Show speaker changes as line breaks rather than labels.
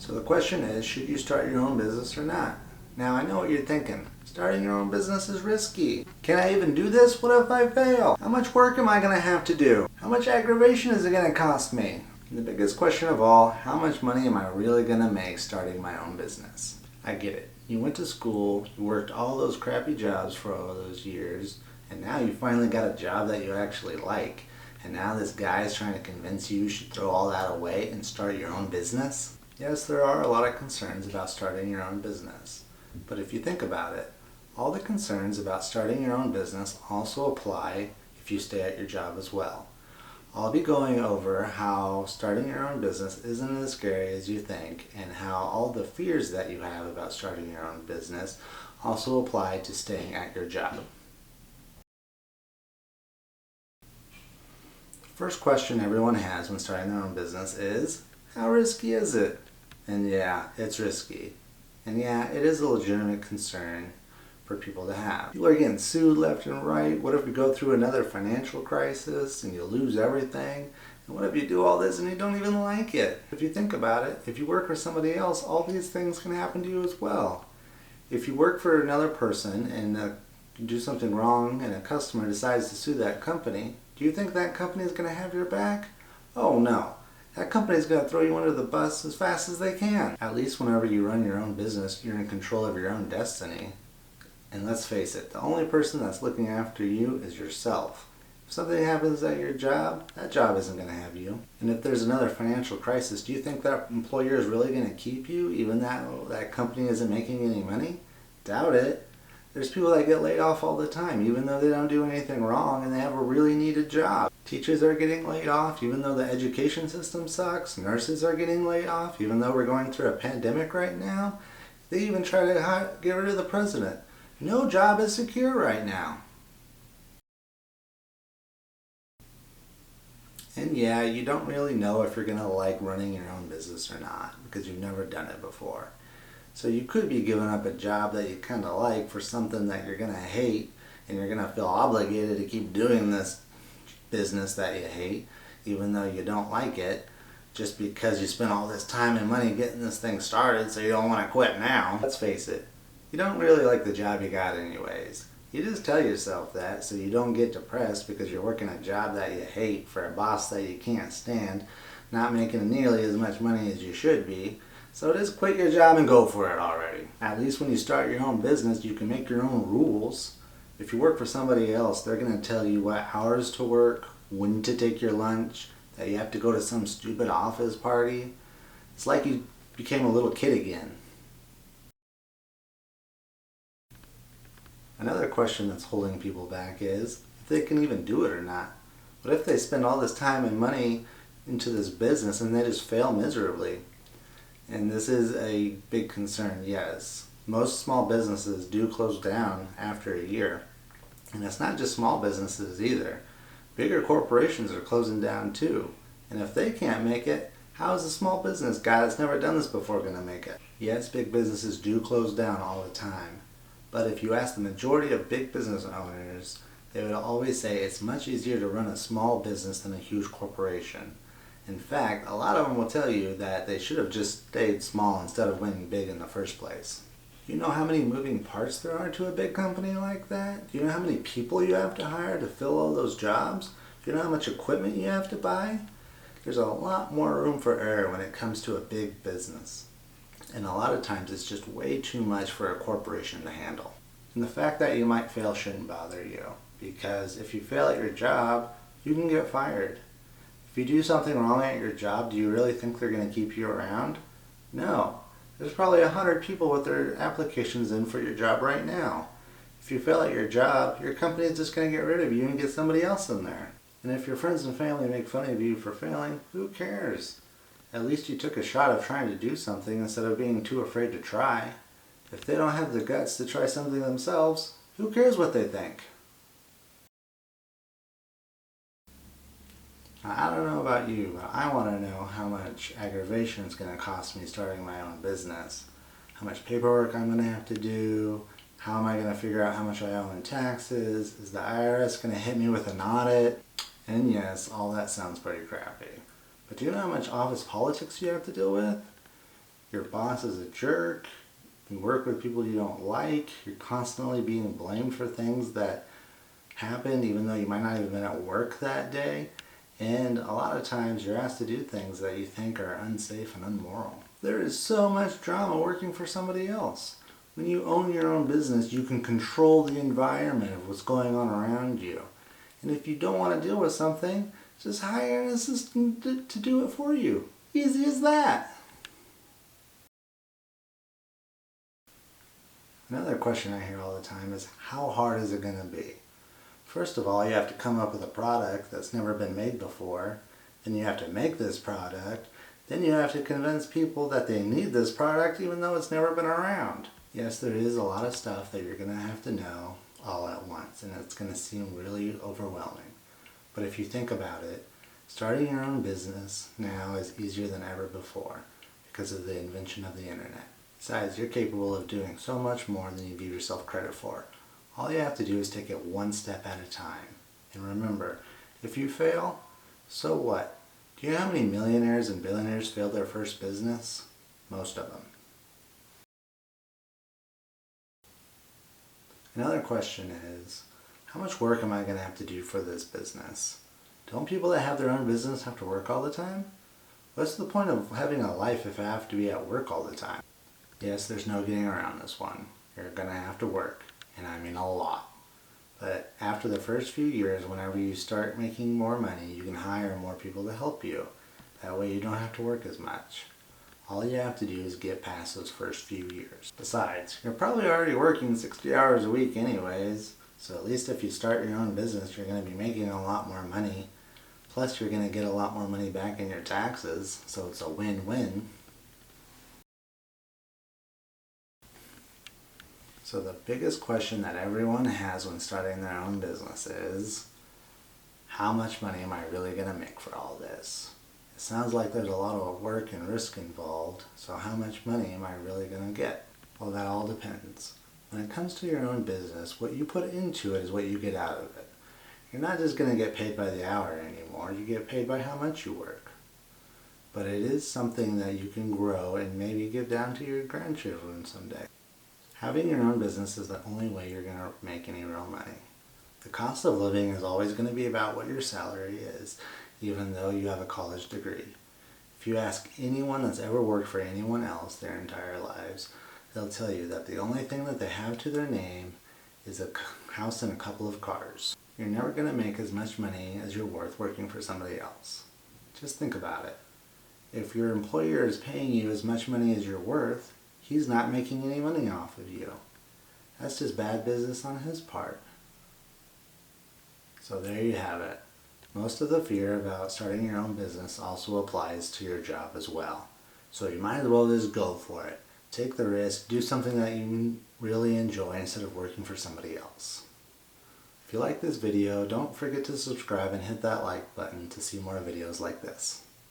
So the question is, should you start your own business or not? Now I know what you're thinking. Starting your own business is risky. Can I even do this? What if I fail? How much work am I going to have to do? How much aggravation is it going to cost me? And the biggest question of all, how much money am I really going to make starting my own business? I get it. You went to school, you worked all those crappy jobs for all those years, and now you finally got a job that you actually like. And now this guy is trying to convince you should throw all that away and start your own business? Yes, there are a lot of concerns about starting your own business. But if you think about it, all the concerns about starting your own business also apply if you stay at your job as well. I'll be going over how starting your own business isn't as scary as you think, and how all the fears that you have about starting your own business also apply to staying at your job. The first question everyone has when starting their own business is, how risky is it? And yeah, it's risky. And yeah, it is a legitimate concern for people to have. People are getting sued left and right. What if we go through another financial crisis and you lose everything? And what if you do all this and you don't even like it? If you think about it, if you work for somebody else, all these things can happen to you as well. If you work for another person and you do something wrong and a customer decides to sue that company, do you think that company is going to have your back? Oh no. That company is going to throw you under the bus as fast as they can. At least whenever you run your own business, you're in control of your own destiny. And let's face it, the only person that's looking after you is yourself. If something happens at your job, that job isn't going to have you. And if there's another financial crisis, do you think that employer is really going to keep you even though that company isn't making any money? Doubt it. There's people that get laid off all the time even though they don't do anything wrong and they have a really needed job. Teachers are getting laid off even though the education system sucks. Nurses are getting laid off even though we're going through a pandemic right now. They even try to get rid of the president. No job is secure right now. And yeah, you don't really know if you're going to like running your own business or not because you've never done it before. So you could be giving up a job that you kind of like for something that you're going to hate, and you're going to feel obligated to keep doing this business that you hate even though you don't like it, just because you spent all this time and money getting this thing started, so you don't want to quit now. Let's face it, you don't really like the job you got anyways. You just tell yourself that so you don't get depressed because you're working a job that you hate for a boss that you can't stand, not making nearly as much money as you should be. So just quit your job and go for it already. At least when you start your own business, you can make your own rules. If you work for somebody else, they're going to tell you what hours to work, when to take your lunch, that you have to go to some stupid office party. It's like you became a little kid again. Another question that's holding people back is if they can even do it or not. What if they spend all this time and money into this business and they just fail miserably? And this is a big concern, yes. Most small businesses do close down after a year. And it's not just small businesses either. Bigger corporations are closing down too. And if they can't make it, how is a small business guy that's never done this before going to make it? Yes, big businesses do close down all the time. But if you ask the majority of big business owners, they would always say it's much easier to run a small business than a huge corporation. In fact, a lot of them will tell you that they should have just stayed small instead of winning big in the first place. Do you know how many moving parts there are to a big company like that? Do you know how many people you have to hire to fill all those jobs? Do you know how much equipment you have to buy? There's a lot more room for error when it comes to a big business. And a lot of times it's just way too much for a corporation to handle. And the fact that you might fail shouldn't bother you, because if you fail at your job, you can get fired. If you do something wrong at your job, do you really think they're going to keep you around? No. There's probably 100 people with their applications in for your job right now. If you fail at your job, your company is just going to get rid of you and get somebody else in there. And if your friends and family make fun of you for failing, who cares? At least you took a shot of trying to do something instead of being too afraid to try. If they don't have the guts to try something themselves, who cares what they think? Now, I don't know about you, but I want to know how much aggravation it's going to cost me starting my own business. How much paperwork I'm going to have to do. How am I going to figure out how much I owe in taxes? Is the IRS going to hit me with an audit? And yes, all that sounds pretty crappy. But do you know how much office politics you have to deal with? your boss is a jerk, you work with people you don't like, you're constantly being blamed for things that happened even though you might not have been at work that day, and a lot of times you're asked to do things that you think are unsafe and immoral. There is so much drama working for somebody else. When you own your own business, you can control the environment of what's going on around you. And if you don't want to deal with something, just hire an assistant to do it for you. Easy as that. Another question I hear all the time is, how hard is it going to be? First of all, you have to come up with a product that's never been made before. Then you have to make this product. Then you have to convince people that they need this product even though it's never been around. Yes, there is a lot of stuff that you're going to have to know all at once, and it's going to seem really overwhelming. But if you think about it, starting your own business now is easier than ever before because of the invention of the internet. Besides, you're capable of doing so much more than you give yourself credit for. All you have to do is take it one step at a time. And remember, if you fail, so what? Do you know how many millionaires and billionaires failed their first business? Most of them. Another question is, how much work am I going to have to do for this business? Don't people that have their own business have to work all the time? What's the point of having a life if I have to be at work all the time? Yes, there's no getting around this one. You're going to have to work, and I mean a lot. But after the first few years, whenever you start making more money, you can hire more people to help you. That way you don't have to work as much. All you have to do is get past those first few years. Besides, you're probably already working 60 hours a week anyways, so at least if you start your own business, you're going to be making a lot more money. Plus, you're going to get a lot more money back in your taxes, so it's a win-win. So the biggest question that everyone has when starting their own business is, how much money am I really going to make for all this? It sounds like there's a lot of work and risk involved, so how much money am I really going to get? Well, that all depends. When it comes to your own business, what you put into it is what you get out of it. You're not just going to get paid by the hour anymore, you get paid by how much you work. But it is something that you can grow and maybe give down to your grandchildren someday. Having your own business is the only way you're going to make any real money. The cost of living is always going to be about what your salary is, even though you have a college degree. If you ask anyone that's ever worked for anyone else their entire lives, they'll tell you that the only thing that they have to their name is a house and a couple of cars. You're never going to make as much money as you're worth working for somebody else. Just think about it. If your employer is paying you as much money as you're worth, he's not making any money off of you. That's just bad business on his part. So there you have it. Most of the fear about starting your own business also applies to your job as well. So you might as well just go for it. Take the risk, do something that you really enjoy instead of working for somebody else. If you like this video, don't forget to subscribe and hit that like button to see more videos like this.